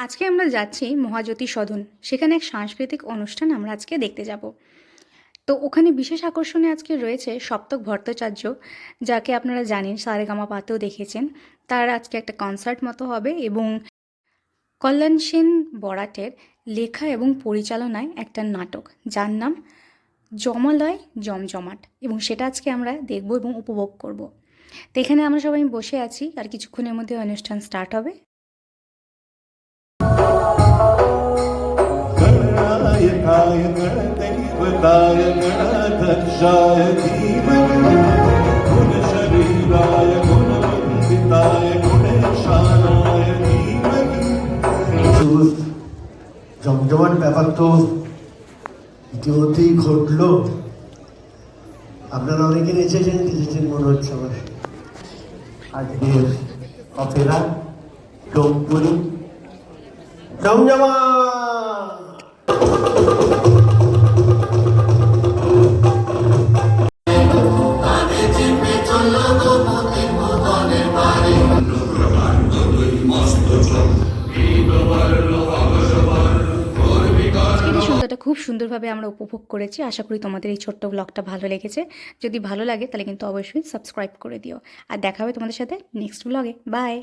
আজকে আমরা যাচ্ছি মহাজ্যোতি সদন। সেখানে এক সাংস্কৃতিক অনুষ্ঠান আমরা আজকে দেখতে যাব। তো ওখানে বিশেষ আকর্ষণে আজকে রয়েছে সপ্তক ভট্টাচার্য, যাকে আপনারা জানেন সারেগামাপাতেও দেখেছেন। তার আজকে একটা কনসার্ট মতো হবে এবং কল্যাণ সেন বরাটের লেখা এবং পরিচালনায় একটা নাটক, যার নাম জমালয় জমজমাট, এবং সেটা আজকে আমরা দেখব এবং উপভোগ করব। তো এখানে আমরা সবাই বসে আছি, আর কিছুক্ষণের মধ্যে অনুষ্ঠান স্টার্ট হবে। गणनायकाय गणदैवताय गणाध्यक्षाय धीमहि गुणशरीराय गुणवन्दिताय गुणेशानाय धीमहि। জমজমাট ব্যাপার তো ইতিমধ্যেই ঘটলো। আপনারা অনেকে এসেছেন মনে হচ্ছে আমার। আজকের অপেরা ডোমপুরি জমজমা। আজকের এই সন্ধ্যাটা খুব সুন্দরভাবে আমরা উপভোগ করেছি। আশা করি তোমাদের এই ছোট্ট ব্লগটা ভালো লেগেছে। যদি ভালো লাগে তাহলে কিন্তু অবশ্যই সাবস্ক্রাইব করে দিও। আর দেখা হবে তোমাদের সাথে নেক্সট ব্লগে। বাই।